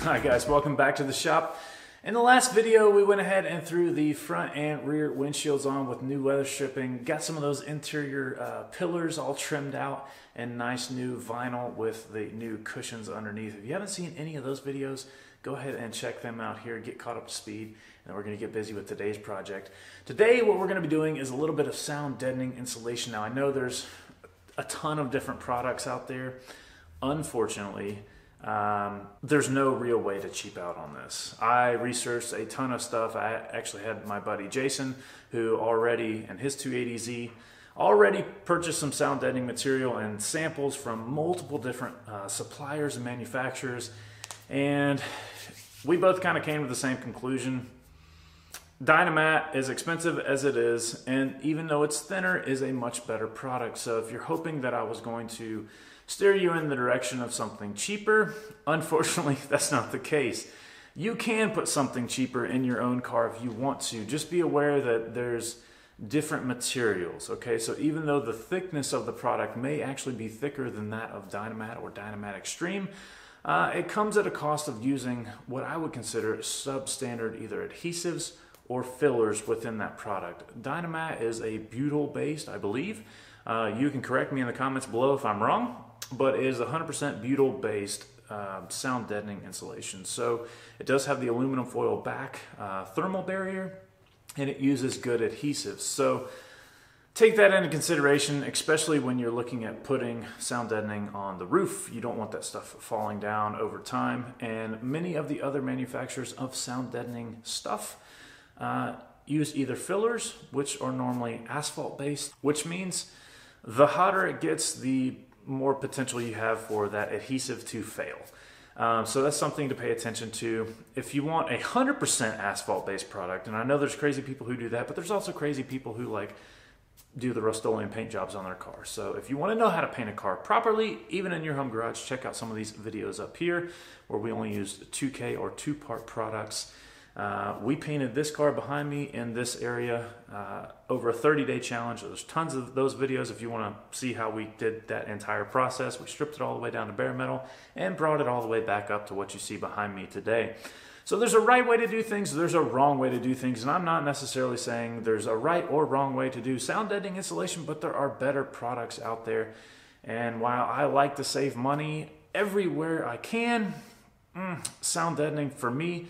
Hi guys, welcome back to the shop. In the last video, we went ahead and threw the front and rear windshields on with new weather stripping. Got some of those interior pillars all trimmed out and nice new vinyl with the new cushions underneath. If you haven't seen any of those videos, go ahead and check them out here, get caught up to speed, and then we're gonna get busy with today's project. Today, what we're gonna be doing is a little bit of sound deadening insulation. Now, I know there's a ton of different products out there. Unfortunately, there's no real way to cheap out on this. I researched a ton of stuff. I actually had my buddy Jason, who already, and his 280Z, already purchased some sound deadening material and samples from multiple different suppliers and manufacturers. And we both kind of came to the same conclusion. Dynamat, as expensive as it is, and even though it's thinner, is a much better product. So if you're hoping that I was going to steer you in the direction of something cheaper, unfortunately, that's not the case. You can put something cheaper in your own car if you want to. Just be aware that there's different materials, okay? So even though the thickness of the product may actually be thicker than that of Dynamat or Dynamat Extreme, it comes at a cost of using what I would consider substandard either adhesives or fillers within that product. Dynamat is a butyl-based, I believe. You can correct me in the comments below if I'm wrong, but it is 100% butyl-based sound deadening insulation. So it does have the aluminum foil back thermal barrier, and it uses good adhesives. So take that into consideration, especially when you're looking at putting sound deadening on the roof. You don't want that stuff falling down over time. And many of the other manufacturers of sound deadening stuff use either fillers, which are normally asphalt-based, which means the hotter it gets, the more potential you have for that adhesive to fail. So that's something to pay attention to. If you want a 100% asphalt-based product, and I know there's crazy people who do that, but there's also crazy people who like do the Rust-Oleum paint jobs on their car. So if you want to know how to paint a car properly, even in your home garage, check out some of these videos up here where we only used 2K or two-part products. We painted this car behind me in this area over a 30-day challenge. There's tons of those videos if you want to see how we did that entire process. We stripped it all the way down to bare metal and brought it all the way back up to what you see behind me today. So there's a right way to do things, there's a wrong way to do things, and I'm not necessarily saying there's a right or wrong way to do sound deadening insulation, but there are better products out there. And while I like to save money everywhere I can, sound deadening for me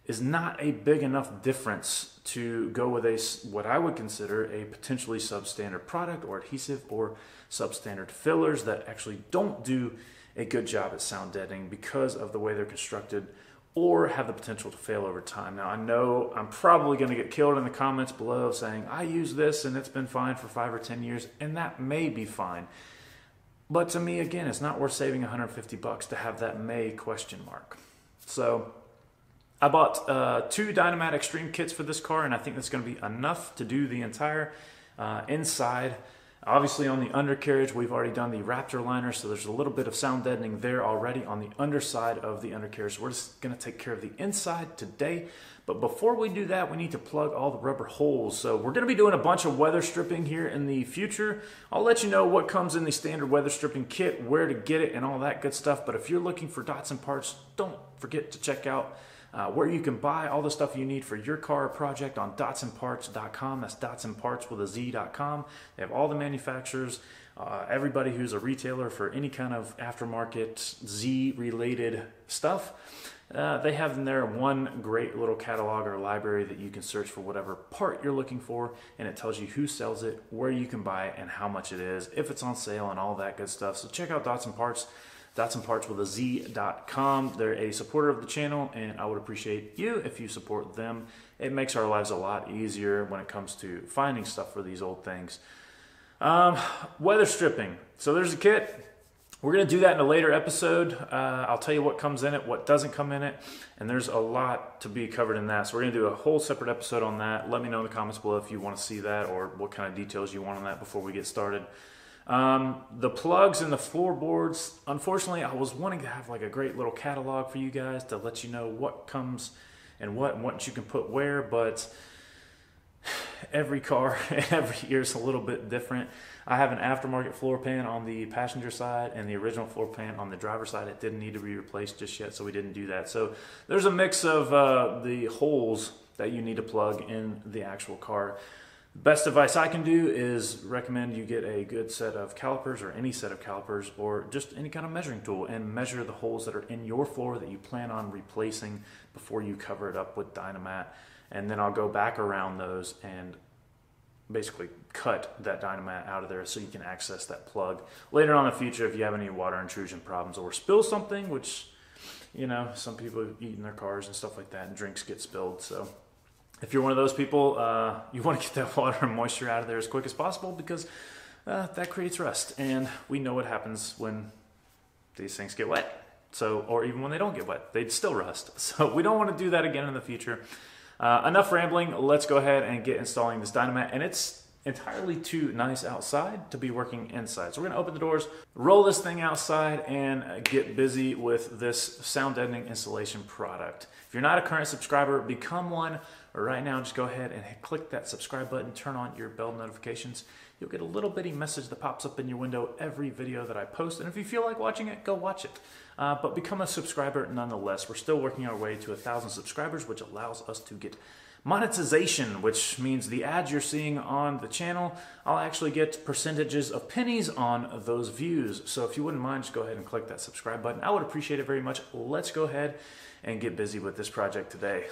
is not a big enough difference to go with what I would consider a potentially substandard product or adhesive or substandard fillers that actually don't do a good job at sound deadening because of the way they're constructed or have the potential to fail over time. Now, I know I'm probably going to get killed in the comments below saying I use this and it's been fine for 5 or 10 years, and that may be fine. But to me, again, it's not worth saving $150 to have that may question mark. So I bought 2 Dynamat Extreme kits for this car, and I think that's going to be enough to do the entire inside. Obviously on the undercarriage, we've already done the Raptor liner, so there's a little bit of sound deadening there already on the underside of the undercarriage. So we're just going to take care of the inside today. But before we do that, we need to plug all the rubber holes. So we're going to be doing a bunch of weather stripping here in the future. I'll let you know what comes in the standard weather stripping kit, where to get it, and all that good stuff. But if you're looking for dots and parts, don't forget to check out where you can buy all the stuff you need for your car project on dotsandparts.com. That's dotsandparts with a Z.com. They have all the manufacturers, everybody who's a retailer for any kind of aftermarket Z-related stuff. They have in there one great little catalog or library that you can search for whatever part you're looking for, and it tells you who sells it, where you can buy it, and how much it is, if it's on sale, and all that good stuff. So check out Dots and Parts. Dotsandparts with a Z.com. They're a supporter of the channel, and I would appreciate you if you support them. It makes our lives a lot easier when it comes to finding stuff for these old things. Weather stripping. So there's a kit. We're going to do that in a later episode. I'll tell you what comes in it, what doesn't come in it, and there's a lot to be covered in that. So we're going to do a whole separate episode on that. Let me know in the comments below if you want to see that or what kind of details you want on that before we get started. The plugs and the floorboards, unfortunately, I was wanting to have like a great little catalog for you guys to let you know what comes and what you can put where, but every car every year is a little bit different. I have an aftermarket floor pan on the passenger side and the original floor pan on the driver's side. It didn't need to be replaced just yet, so we didn't do that. So there's a mix of the holes that you need to plug in the actual car. Best advice I can do is recommend you get a good set of calipers, or any set of calipers, or just any kind of measuring tool, and measure the holes that are in your floor that you plan on replacing before you cover it up with Dynamat. And then I'll go back around those and basically cut that Dynamat out of there so you can access that plug later on in the future if you have any water intrusion problems or spill something, which, you know, some people eat in their cars and stuff like that and drinks get spilled. So if you're one of those people, you want to get that water and moisture out of there as quick as possible, because that creates rust, and we know what happens when these things get wet. So, or even when they don't get wet, they'd still rust. So we don't want to do that again in the future. Enough rambling, let's go ahead and get installing this Dynamat, and it's entirely too nice outside to be working inside. So we're gonna open the doors, roll this thing outside, and get busy with this sound deadening installation product. If you're not a current subscriber, become one right now. Just go ahead and click that subscribe button, turn on your bell notifications. You'll get a little bitty message that pops up in your window every video that I post, and if you feel like watching it, go watch it. But become a subscriber nonetheless. We're still working our way to 1,000 subscribers, which allows us to get monetization, which means the ads you're seeing on the channel, I'll actually get percentages of pennies on those views. So if you wouldn't mind, just go ahead and click that subscribe button. I would appreciate it very much. Let's go ahead and get busy with this project today.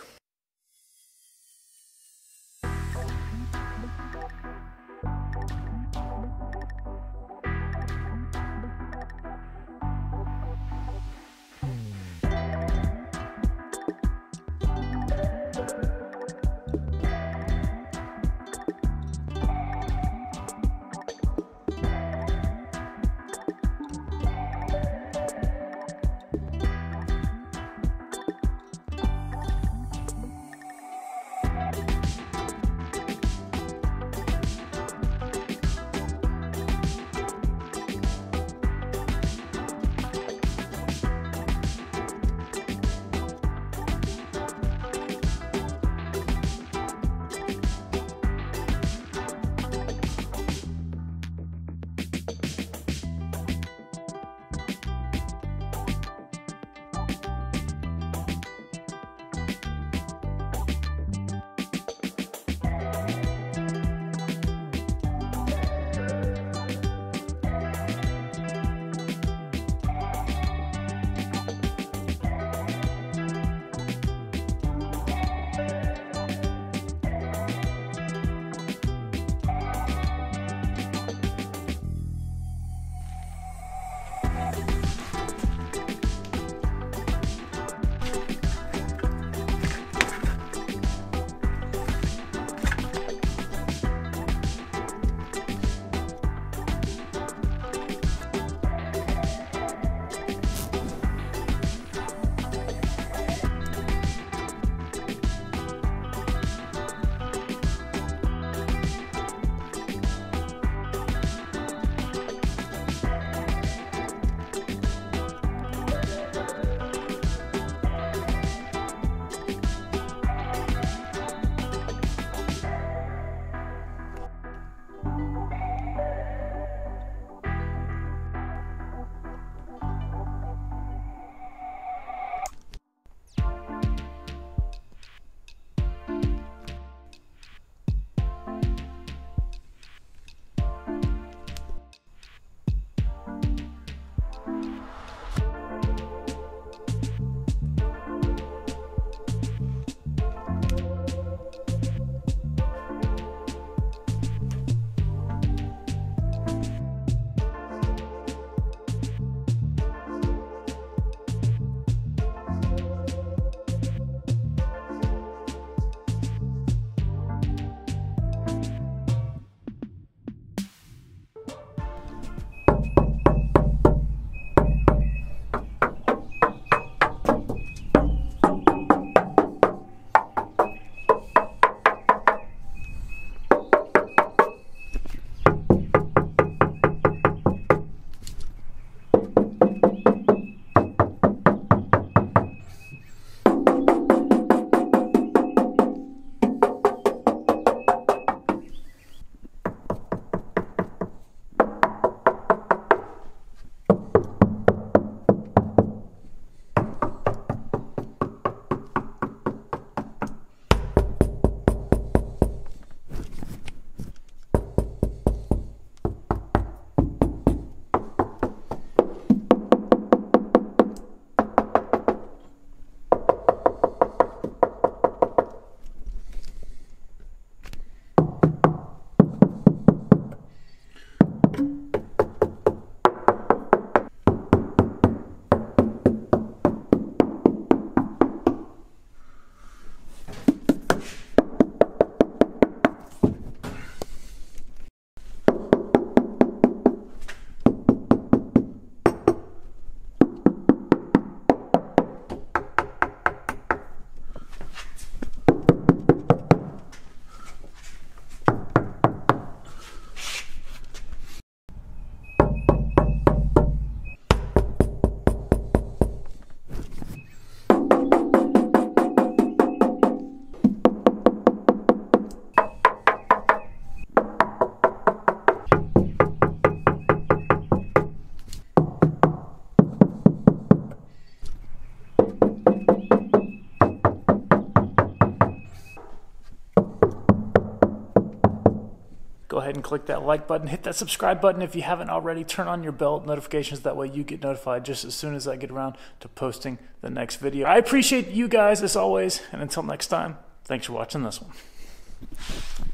go ahead and click that like button. Hit that subscribe button if you haven't already. Turn on your bell notifications. That way you get notified just as soon as I get around to posting the next video. I appreciate you guys as always. And until next time, thanks for watching this one.